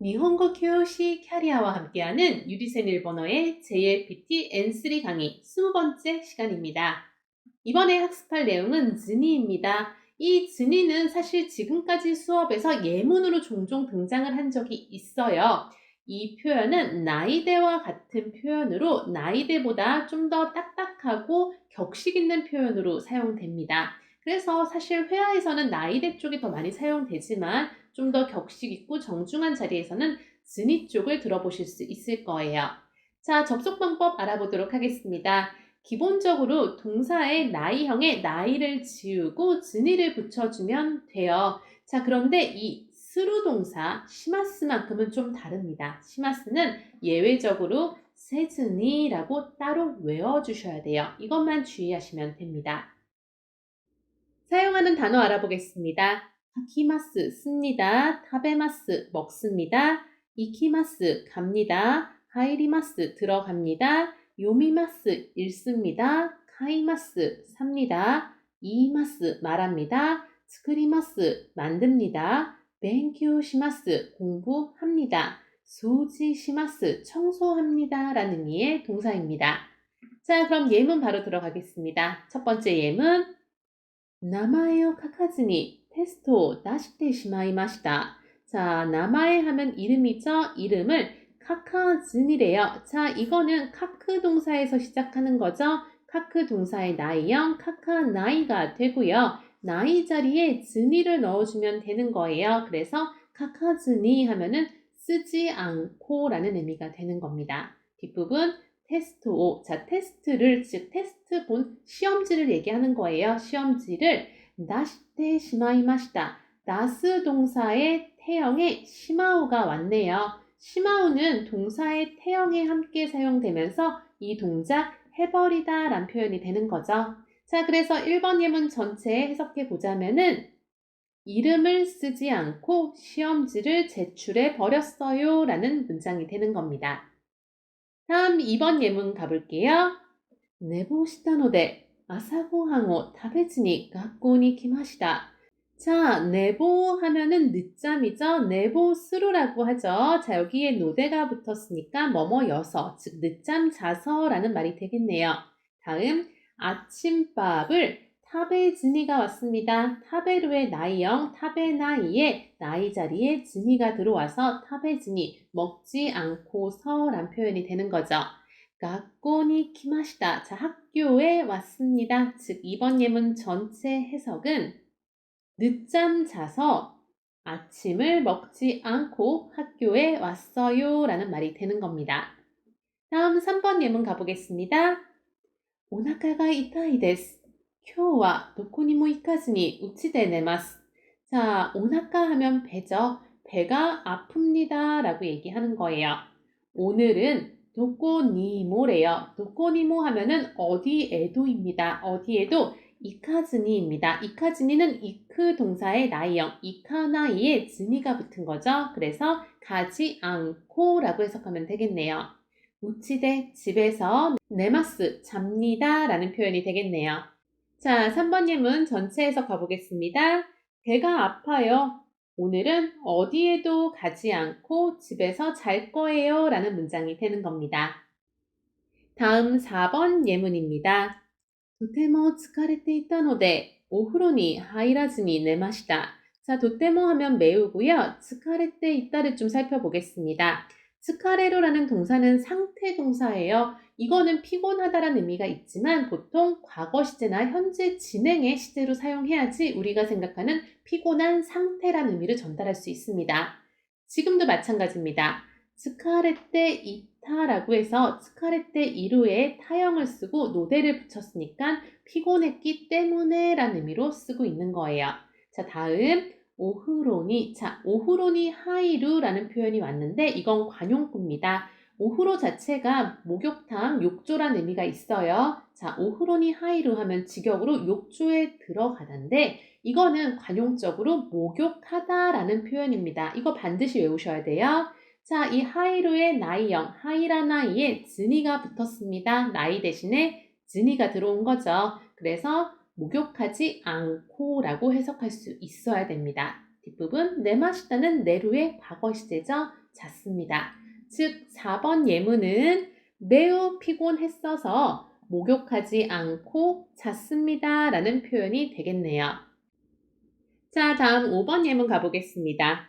니혼고 교시 캐리아와 함께하는 유리센 일본어의 JLPT N3 강의 20번째 시간입니다. 이번에 학습할 내용은 즈니입니다. 이 즈니는 사실 지금까지 수업에서 예문으로 종종 등장을 한 적이 있어요. 이 표현은 나이대와 같은 표현으로 나이대보다 좀 더 딱딱하고 격식 있는 표현으로 사용됩니다. 그래서 사실 회화에서는 나이대 쪽이 더 많이 사용되지만 좀 더 격식 있고 정중한 자리에서는 즈니 쪽을 들어보실 수 있을 거예요. 자, 접속 방법 알아보도록 하겠습니다. 기본적으로 동사의 나이형에 나이를 지우고 즈니를 붙여주면 돼요. 자, 그런데 이 스루 동사 시마스만큼은 좀 다릅니다. 시마스는 예외적으로 세즈니라고 따로 외워주셔야 돼요. 이것만 주의하시면 됩니다. 사용하는 단어 알아보겠습니다. 하키마스 씁니다. 타베마스 먹습니다. 이키마스 갑니다. 하이리마스 들어갑니다. 요미마스 읽습니다. 카이마스 삽니다. 이마스 말합니다. 스크리마스 만듭니다. 벤큐시마스 공부합니다. 소지시마스 청소합니다 라는 의미의 동사입니다. 자, 그럼 예문 바로 들어가겠습니다. 첫 번째 예문 名前を書かずにテストを出してしまいました. 자, 나마에 하면 이름이죠. 이름을 카카즈니래요. 자, 이거는 카크 동사에서 시작하는 거죠. 카크 동사의 나이형 카카나이가 되고요. 나이 자리에 즈니를 넣어주면 되는 거예요. 그래서 카카즈니 하면은 쓰지 않고라는 의미가 되는 겁니다. 뒷부분 테스트 5. 자, 테스트를, 즉 테스트 본 시험지를 얘기하는 거예요. 시험지를 나시테 시마이마시다. 나스 동사의 태형에 시마우가 왔네요. 시마우는 동사의 태형에 함께 사용되면서 이 동작 해버리다 라는 표현이 되는 거죠. 자, 그래서 1번 예문 전체 해석해 보자면은 이름을 쓰지 않고 시험지를 제출해 버렸어요 라는 문장이 되는 겁니다. 다음 2번 예문 가볼게요. 寝坊したので 아사고항を 食べずに 学校に 来ました. 자, 내보 하면은 늦잠이죠. 내보스루라고 하죠. 자, 여기에 노대가 붙었으니까 뭐뭐여서, 즉 늦잠 자서라는 말이 되겠네요. 다음 아침밥을 타베즈니가 왔습니다. 타베루의 나이형 타베나이에 나이 자리에 즈니가 들어와서 타베즈니 먹지 않고서란 표현이 되는 거죠. 학교니 키마시다. 자, 학교에 왔습니다. 즉 이번 예문 전체 해석은 늦잠 자서 아침을 먹지 않고 학교에 왔어요 라는 말이 되는 겁니다. 다음 3번 예문 가보겠습니다. 오나카가 이타이 데스. 今日は どこにも行かずに 우치데 내마스. 자, 오나카 하면 배죠. 배가 아픕니다 라고 얘기하는 거예요. 오늘은 도코니모래요. 도코니모 하면은 어디에도입니다. 어디에도 이카즈니입니다. 이카즈니는 이크 동사의 나이형 이카나이에 즈니가 붙은 거죠. 그래서 가지 않고 라고 해석하면 되겠네요. 우치데 집에서 네마스 잡니다 라는 표현이 되겠네요. 자, 3번 예문 전체 해석 가보겠습니다. 배가 아파요. 오늘은 어디에도 가지 않고 집에서 잘 거예요 라는 문장이 되는 겁니다. 다음 4번 예문입니다. とても疲れていたのでお風呂に入らずに寝ました. 자, 도테모 하면 매우고요. 스카레테 있다를 좀 살펴보겠습니다. 스카레로라는 동사는 상태 동사예요. 이거는 피곤하다라는 의미가 있지만 보통 과거 시제나 현재 진행의 시제로 사용해야지 우리가 생각하는 피곤한 상태라는 의미를 전달할 수 있습니다. 지금도 마찬가지입니다. 스카레테 이타라고 해서 스카레테 이루에 타형을 쓰고 노대를 붙였으니까 피곤했기 때문에 라는 의미로 쓰고 있는 거예요. 자, 다음 오후로니. 자, 오후로니 하이루라는 표현이 왔는데 이건 관용구입니다. 오후로 자체가 목욕탕, 욕조라는 의미가 있어요. 자, 오후로니 하이루 하면 직역으로 욕조에 들어가는데 이거는 관용적으로 목욕하다라는 표현입니다. 이거 반드시 외우셔야 돼요. 자, 이 하이루의 나이형, 하이라나이에 즈니가 붙었습니다. 나이 대신에 즈니가 들어온 거죠. 그래서 목욕하지 않고 라고 해석할 수 있어야 됩니다. 뒷부분 내마시다는 내루의 과거 시제죠. 잤습니다. 즉 4번 예문은 매우 피곤했어서 목욕하지 않고 잤습니다 라는 표현이 되겠네요. 자, 다음 5번 예문 가보겠습니다.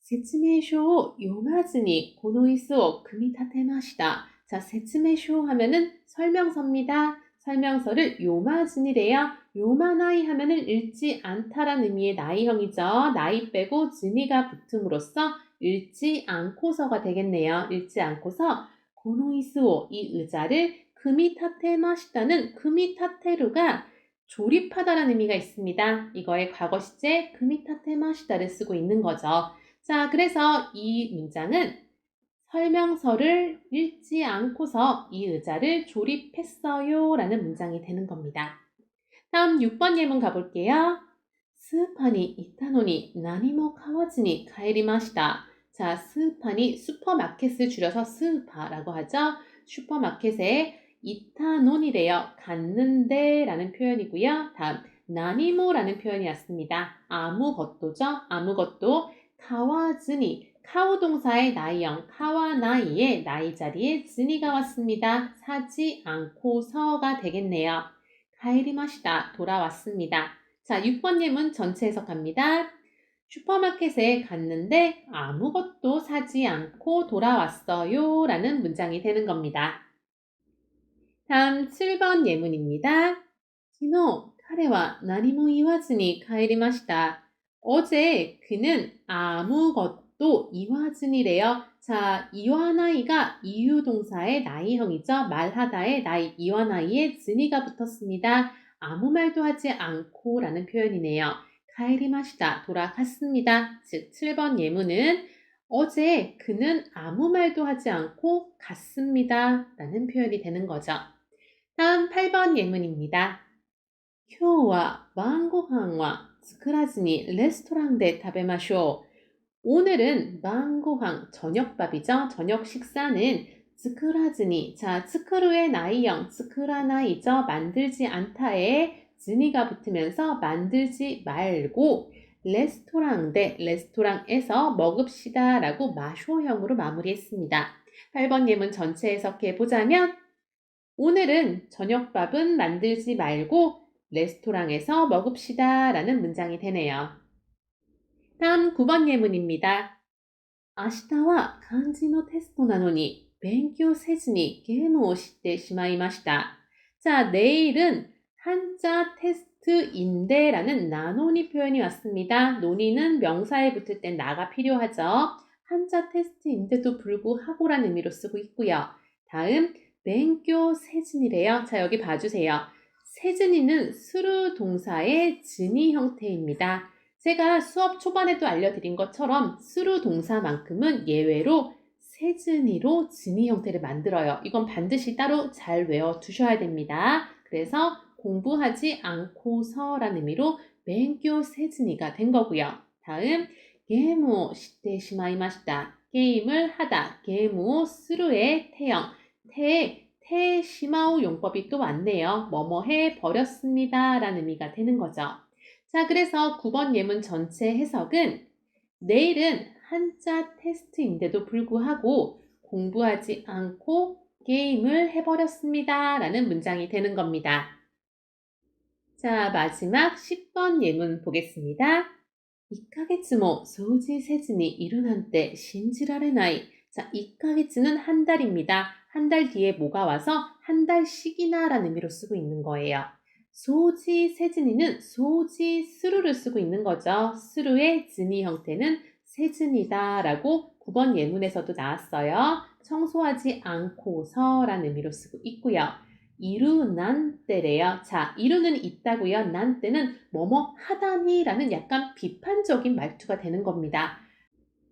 説明書を 読まずにこの椅子を組み立てました. 자, 説明書 하면은 설명서입니다. 설명서를 요마즈니래요. 요마나이 하면은 읽지 않다란 의미의 나이형이죠. 나이 빼고 즈니가 붙음으로써 읽지 않고서가 되겠네요. 읽지 않고서 고노이스오 이 의자를 금이타테마시다는 금이타테루가 조립하다라는 의미가 있습니다. 이거의 과거 시제 금이타테마시다를 쓰고 있는 거죠. 자, 그래서 이 문장은 설명서를 읽지 않고서 이 의자를 조립했어요 라는 문장이 되는 겁니다. 다음 6번 예문 가볼게요. 스파니 이타노니 나니모 카와즈니 카에리마시다. 자, 스파니 슈퍼마켓을 줄여서 스파라고 하죠. 슈퍼마켓에 이타노니래요. 갔는데 라는 표현이고요. 다음 나니모라는 표현이 왔습니다. 아무것도죠. 아무것도 카와즈니 카우 동사의 나이형 카와나이의 나이 자리에 즈니가 왔습니다. 사지 않고서가 되겠네요. 가이리마시다 돌아왔습니다. 자, 6번 예문 전체 해석합니다. 슈퍼마켓에 갔는데 아무것도 사지 않고 돌아왔어요 라는 문장이 되는 겁니다. 다음 7번 예문입니다. 昨日彼は何も言わずに帰りました. 어제 그는 아무것도 이와즈니래요. 자, 이와나이가 이유동사의 나이형이죠. 말하다의 나이, 이와나이에 즈니가 붙었습니다. 아무 말도 하지 않고 라는 표현이네요. 가이리마시다, 돌아갔습니다. 즉 7번 예문은 어제 그는 아무 말도 하지 않고 갔습니다 라는 표현이 되는 거죠. 다음 8번 예문입니다. 今日は晩ご飯は作らずにレストランで食べましょう. 오늘은晩ご飯, 저녁밥이죠. 저녁 식사는 作らずに, 자, 作る의 나이형, 作ら나이죠. 만들지 않다에 즈니가 붙으면서 만들지 말고 레스토랑 대 레스토랑에서 먹읍시다 라고 마쇼형으로 마무리했습니다. 8번 예문 전체 해석해 보자면 오늘은 저녁밥은 만들지 말고 레스토랑에서 먹읍시다 라는 문장이 되네요. 다음 9번 예문입니다. 明日は漢字のテストなのに勉強せずにゲームをしてしまいました. 자, 내일은 한자 테스트인데 라는 나노니 표현이 왔습니다. 노니는 명사에 붙을 땐 나가 필요하죠. 한자 테스트인데도 불구하고 라는 의미로 쓰고 있고요. 다음 뱅교 세즈니래요. 자, 여기 봐주세요. 세즈니는 수루 동사의 즈니 형태입니다. 제가 수업 초반에도 알려드린 것처럼 수루 동사만큼은 예외로 세즈니로 즈니 형태를 만들어요. 이건 반드시 따로 잘 외워두셔야 됩니다. 그래서 공부하지 않고서라는 의미로 뱅교 세즈니가 된 거고요. 다음 게임을 시대 시마이마시다. 게임을 하다. 게임을 스루의 태형. 태 시마우 용법이 또 왔네요. 뭐뭐 해 버렸습니다 라는 의미가 되는 거죠. 자, 그래서 9번 예문 전체 해석은 내일은 한자 테스트인데도 불구하고 공부하지 않고 게임을 해버렸습니다 라는 문장이 되는 겁니다. 자, 마지막 10번 예문 보겠습니다. 1ヶ月も 掃除せずにいるなんて信じられない. 자, 1ヶ月는 한 달입니다. 한 달 뒤에 뭐가 와서 한 달씩이나 라는 의미로 쓰고 있는 거예요. 소지 세즈니는 소지 스루를 쓰고 있는 거죠. 스루의 즈니 형태는 세즈니다 라고 9번 예문에서도 나왔어요. 청소하지 않고서 라는 의미로 쓰고 있고요. 이루 난 때래요. 자, 이루는 있다고요. 난 때는 뭐뭐 하다니 라는 약간 비판적인 말투가 되는 겁니다.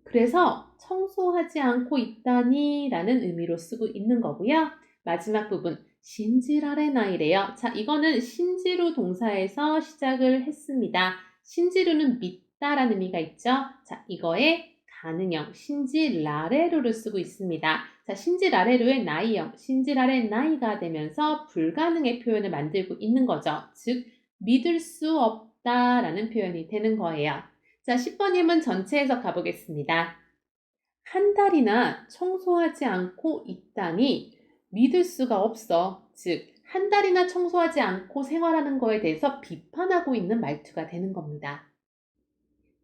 그래서 청소하지 않고 있다니 라는 의미로 쓰고 있는 거고요. 마지막 부분 신지라레나이래요. 자, 이거는 신지루 동사에서 시작을 했습니다. 신지루는 믿다라는 의미가 있죠. 자, 이거에 가능형 신지라레루를 쓰고 있습니다. 자, 신지라레루의 나이형 신지라레 나이가 되면서 불가능의 표현을 만들고 있는 거죠. 즉 믿을 수 없다라는 표현이 되는 거예요. 자, 10번 예문 전체 해석 가보겠습니다. 한 달이나 청소하지 않고 있다니 믿을 수가 없어. 즉, 한 달이나 청소하지 않고 생활하는 거에 대해서 비판하고 있는 말투가 되는 겁니다.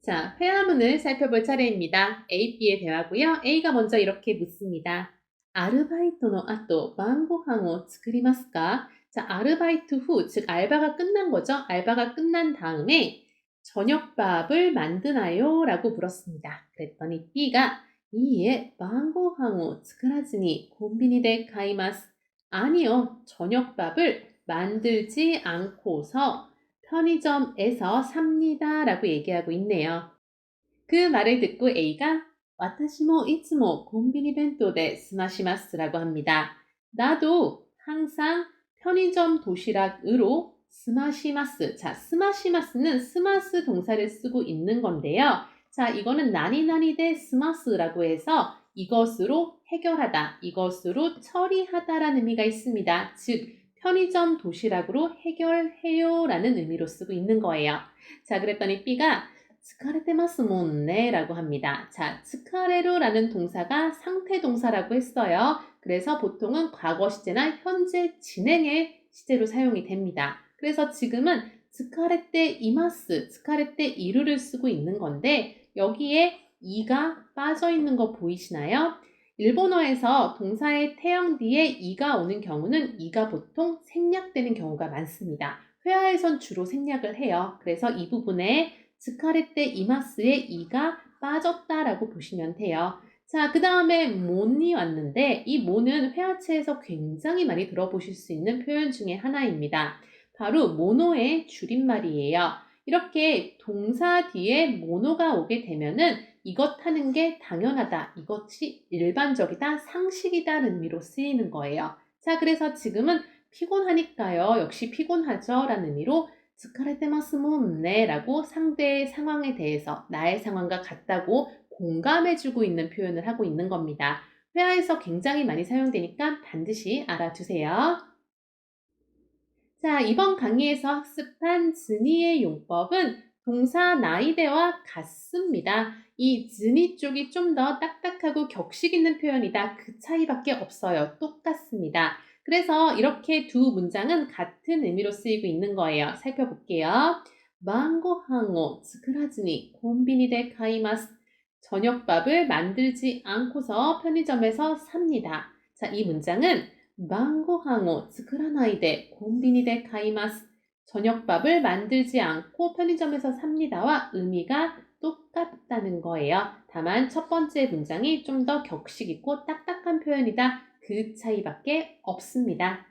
자, 회화문을 살펴볼 차례입니다. A, B의 대화고요. A가 먼저 이렇게 묻습니다. 아르바이토노 아또晩ご飯を 作りますか? 자, 아르바이트 후, 즉 알바가 끝난 거죠. 알바가 끝난 다음에 저녁밥을 만드나요? 라고 물었습니다. 그랬더니 B가 이에晩ご飯を 作らずに 콘비니데 가이마스. 아니요, 저녁밥을 만들지 않고서 편의점에서 삽니다. 라고 얘기하고 있네요. 그 말을 듣고 A가 와타시모 이츠모 콘비니 벤토데 스마시마스 라고 합니다. 나도 항상 편의점 도시락으로 스마시마스. 자, 스마시마스는 스마스 동사를 쓰고 있는 건데요. 자, 이거는 나니나니 대 스마스라고 해서 이것으로 해결하다, 이것으로 처리하다라는 의미가 있습니다. 즉, 편의점 도시락으로 해결해요 라는 의미로 쓰고 있는 거예요. 자, 그랬더니 B가 스카레테마스 몬네 라고 합니다. 자, 스카레루라는 동사가 상태 동사라고 했어요. 그래서 보통은 과거 시제나 현재 진행의 시제로 사용이 됩니다. 그래서 지금은 스카레테 이마스, 스카레테 이루를 쓰고 있는 건데 여기에 이가 빠져 있는 거 보이시나요? 일본어에서 동사의 태형 뒤에 이가 오는 경우는 이가 보통 생략되는 경우가 많습니다. 회화에선 주로 생략을 해요. 그래서 이 부분에 스카레테 이마스에 이가 빠졌다라고 보시면 돼요. 자, 그 다음에 몬이 왔는데 이 몬은 회화체에서 굉장히 많이 들어보실 수 있는 표현 중에 하나입니다. 바로 모노의 줄임말이에요. 이렇게 동사 뒤에 모노가 오게 되면은 이것 하는 게 당연하다, 이것이 일반적이다, 상식이다는 의미로 쓰이는 거예요. 자, 그래서 지금은 피곤하니까요. 역시 피곤하죠 라는 의미로 스카레테마스 몬네 라고 상대의 상황에 대해서 나의 상황과 같다고 공감해주고 있는 표현을 하고 있는 겁니다. 회화에서 굉장히 많이 사용되니까 반드시 알아두세요. 자, 이번 강의에서 학습한 즈니의 용법은 동사 나이데와 같습니다. 이 즈니 쪽이 좀 더 딱딱하고 격식 있는 표현이다. 그 차이밖에 없어요. 똑같습니다. 그래서 이렇게 두 문장은 같은 의미로 쓰이고 있는 거예요. 살펴볼게요. 망고항오 스크라즈니 콘비니데 가이마스. 저녁밥을 만들지 않고서 편의점에서 삽니다. 자, 이 문장은 망고항오 스크라나이데 콘비니데 가이마스. 저녁밥을 만들지 않고 편의점에서 삽니다와 의미가 똑같다는 거예요. 다만 첫 번째 문장이 좀 더 격식 있고 딱딱한 표현이다. 그 차이밖에 없습니다.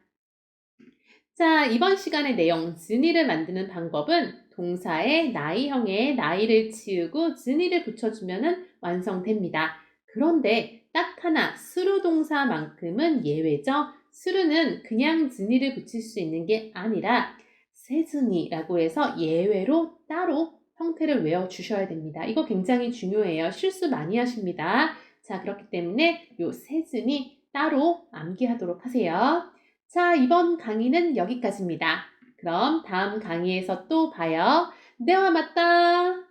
자, 이번 시간의 내용, 즈니를 만드는 방법은 동사의 나이형에 나이를 지우고 즈니를 붙여주면 완성됩니다. 그런데 딱 하나, 스루 동사만큼은 예외죠. 스루는 그냥 즈니를 붙일 수 있는 게 아니라 세즈니라고 해서 예외로 따로 형태를 외워주셔야 됩니다. 이거 굉장히 중요해요. 실수 많이 하십니다. 자, 그렇기 때문에 요 세즈니 따로 암기하도록 하세요. 자, 이번 강의는 여기까지입니다. 그럼 다음 강의에서 또 봐요. 네와 맞다.